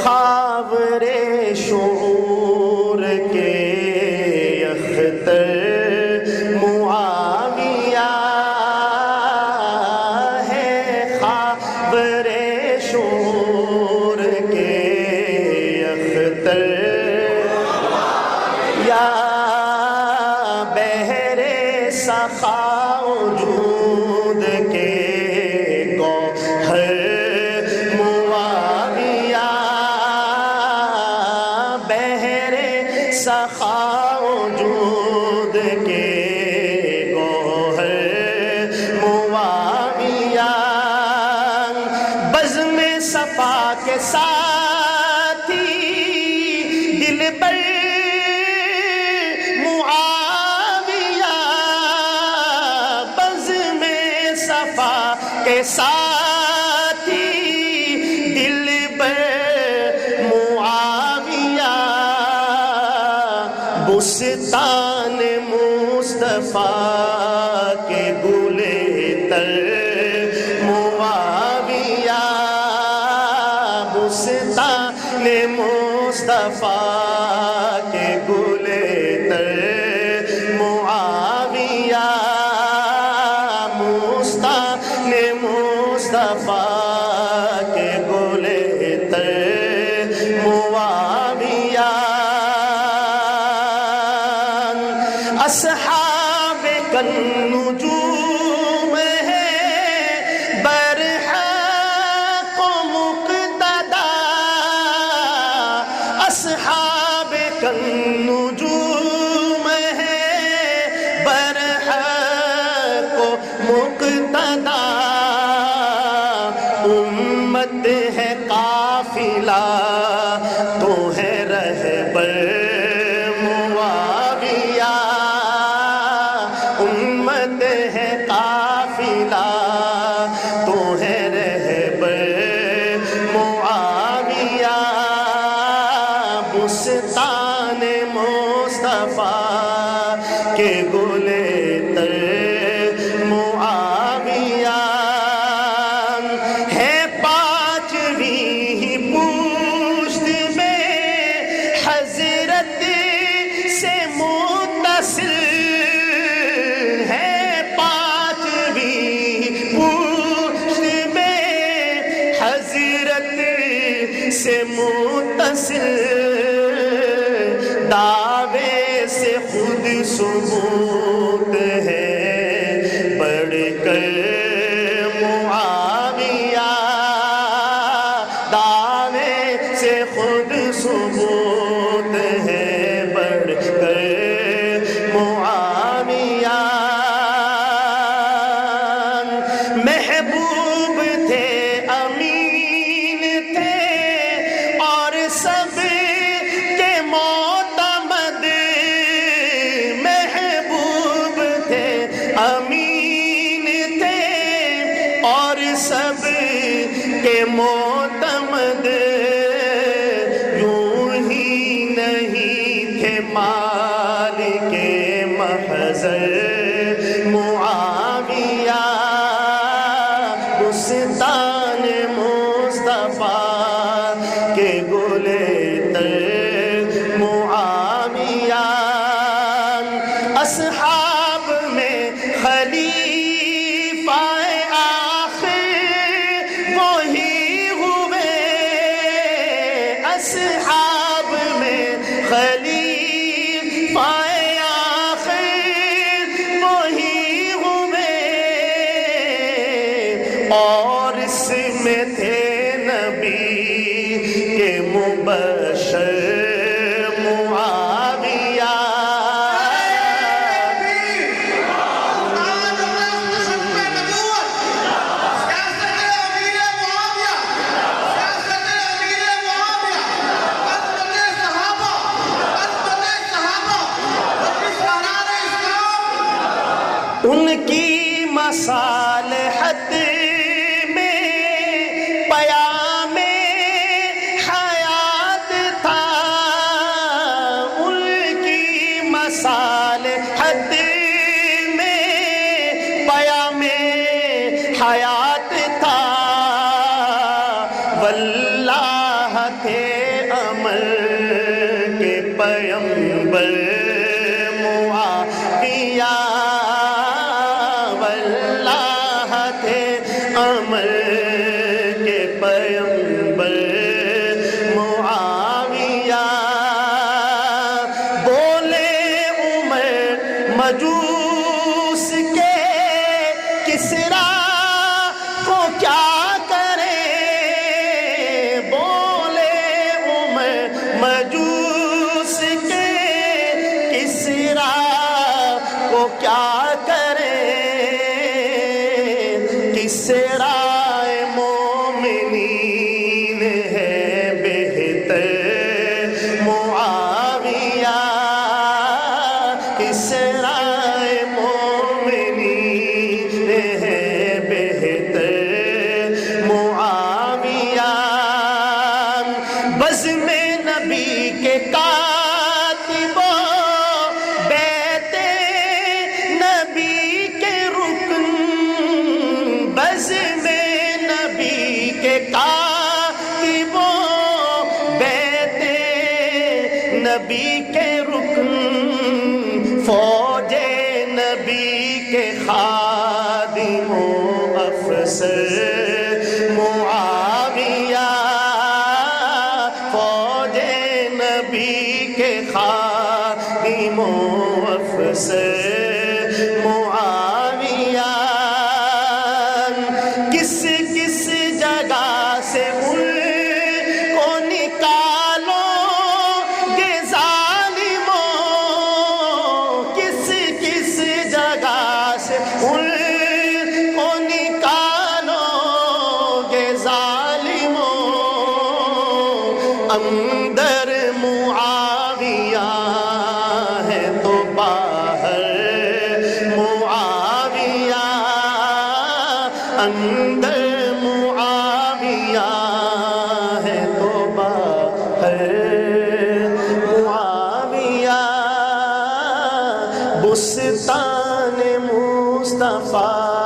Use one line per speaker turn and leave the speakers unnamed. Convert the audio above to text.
خاور شعور کے اختر معاویہ ہے، خاور شعور کے اختر یا بحر سخا وجود کے گوہر معاویہ، بحر سخا وجود کے گوہر معاویہ، بزم صفا کے ساتھی دلبر کے ساتھی دلبر معاویہ، بستان مصطفیٰ کے گل تر معاویہ، بستان مصطفیٰ کے گل تر معاویہ، مصطفیٰ کے گل تر معاویہ، اصحاب کالنجوم ہے برحق و مقتدا، اصحاب کالنجوم ہے برحق و مقتدا، امت ہے قافلہ تو ہے رہبر معاویہ، امت ہے قافلہ تو ہے رہبر معاویہ، بستان مصطفیٰ کے گل تر معاویہ، حضرت سے متصل ہے، پانچویں پشت میں حضرت سے متصل، دعوے سے خود ثبوت ہے بڑھ کر معاویہ، دعوے سے خود ثبوت ہے بڑھ کر معاویہ، محبوب تھے امین تھے اور سب کے معتمد، محبوب تھے امین تھے اور سب کے معتمد، مال کے محضر معاویہ، بستان مصطفیٰ کے گل تر معاویہ، اصحاب میں خلیفہ آخر وہی ہوئے، اصحاب میں خلیفہ آخر وہی ہوئے، اور اس میں تھے نبی کے مبشر معاویہ، ان کی مصالحت میں پیام حیات تھا، ان کی مصالحت میں پیام حیات تھا، واللہ تھے عمل کے پیمبر معاویہ، واللہ تھے عمل کے پیمبر معاویہ۔ بولے عمر مجوس کے کسریٰ کو کیا کریں، بولے عمر مجوس کے کسریٰ کو کیا کریں، کسریٰ مومنین ہے بہتر معاویہ، کسریٰ مومنین ہے بہتر معاویہ۔ بزم نبی کے کاتب و بیت نبی کے رکن، بزم نبی کے کاتب و بیت نبی کے رکن، فوج نبی کے خادم و افسر معاویہ، فوج نبی کے خادم و افسر معاویہ۔ کس کس جگہ سے ان کو نکالو گے ظالموں، کس کس جگہ سے ان کو نکالو گے ظالموں، اندر معاویہ ہے تو باہر معاویہ، اندر معاویہ ہے تو باہر معاویہ۔ بستان مصطفیٰ